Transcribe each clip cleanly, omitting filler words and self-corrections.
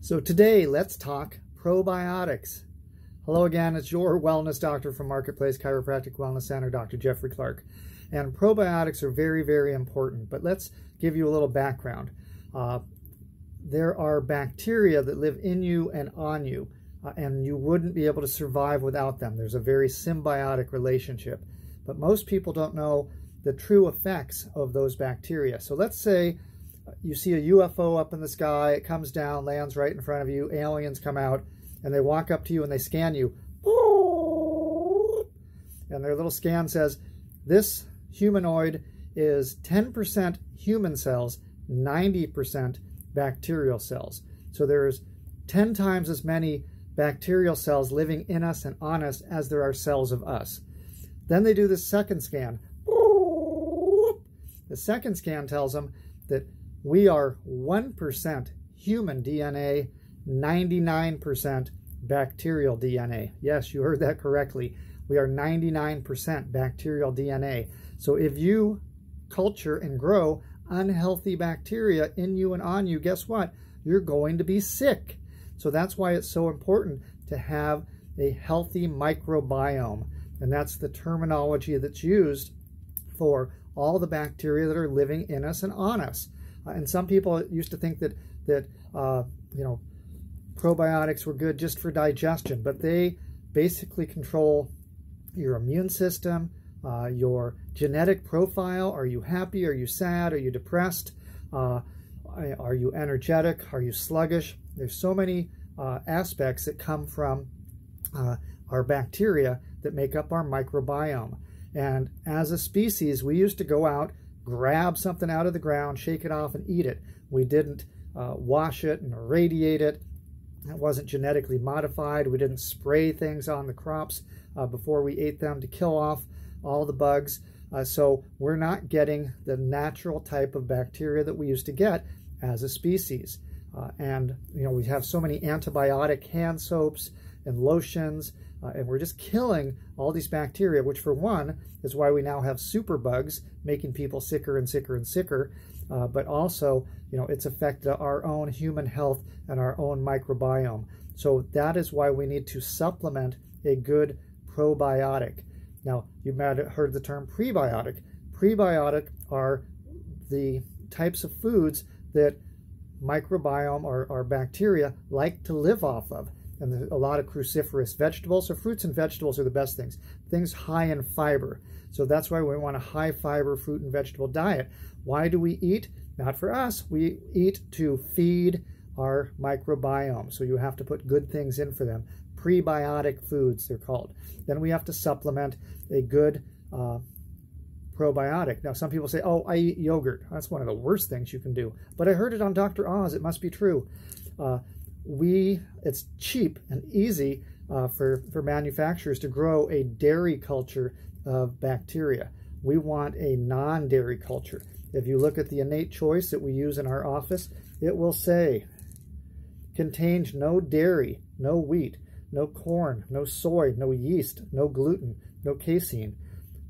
So today, let's talk probiotics. Hello again, it's your wellness doctor from Marketplace Chiropractic Wellness Center, Dr. Jeffrey Clark. And probiotics are very, very important, but let's give you a little background. There are bacteria that live in you and on you, and you wouldn't be able to survive without them. There's a very symbiotic relationship, but most people don't know the true effects of those bacteria. So let's say you see a UFO up in the sky, it comes down, lands right in front of you, aliens come out, and they walk up to you and they scan you. And their little scan says, this humanoid is 10% human cells, 90% bacterial cells. So there's 10 times as many bacterial cells living in us and on us as there are cells of us. Then they do the second scan. The second scan tells them that we are 1% human DNA, 99% bacterial DNA. Yes, you heard that correctly. We are 99% bacterial DNA. So if you culture and grow unhealthy bacteria in you and on you, guess what? You're going to be sick. So that's why it's so important to have a healthy microbiome. And that's the terminology that's used for all the bacteria that are living in us and on us. And some people used to think that probiotics were good just for digestion, but they basically control your immune system, your genetic profile. Are you happy? Are you sad? Are you depressed? Are you energetic? Are you sluggish? There's so many aspects that come from our bacteria that make up our microbiome. And as a species, we used to go out, grab something out of the ground, shake it off, and eat it. We didn't wash it and irradiate it. It wasn't genetically modified. We didn't spray things on the crops before we ate them to kill off all the bugs. So we're not getting the natural type of bacteria that we used to get as a species. And we have so many antibiotic hand soaps and lotions, and we're just killing all these bacteria, which for one is why we now have superbugs making people sicker and sicker and sicker. But also, it's affected our own human health and our own microbiome. So that is why we need to supplement a good probiotic. Now, you might have heard the term prebiotic. Prebiotic are the types of foods that microbiome or bacteria like to live off of. And there's a lot of cruciferous vegetables. So fruits and vegetables are the best things. Things high in fiber. So that's why we want a high fiber fruit and vegetable diet. Why do we eat? Not for us. We eat to feed our microbiome. So you have to put good things in for them. Prebiotic foods, they're called. Then we have to supplement a good probiotic. Now, some people say, oh, I eat yogurt. That's one of the worst things you can do. But I heard it on Dr. Oz. It must be true. It's cheap and easy for manufacturers to grow a dairy culture of bacteria. We want a non-dairy culture. If you look at the innate choice that we use in our office, it will say, contains no dairy, no wheat, no corn, no soy, no yeast, no gluten, no casein,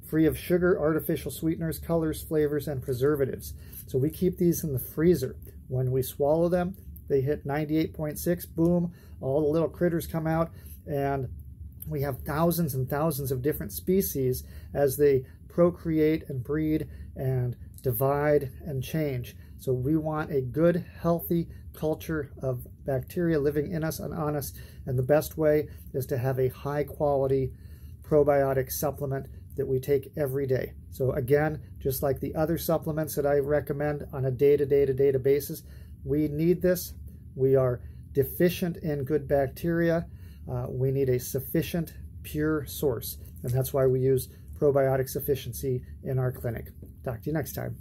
free of sugar, artificial sweeteners, colors, flavors, and preservatives. So we keep these in the freezer. When we swallow them, they hit 98.6, boom, all the little critters come out, and we have thousands and thousands of different species as they procreate and breed and divide and change. So we want a good, healthy culture of bacteria living in us and on us, and the best way is to have a high-quality probiotic supplement that we take every day. So again, just like the other supplements that I recommend on a day-to-day basis, we need this. We are deficient in good bacteria. We need a sufficient, pure source. And that's why we use probiotic sufficiency in our clinic. Talk to you next time.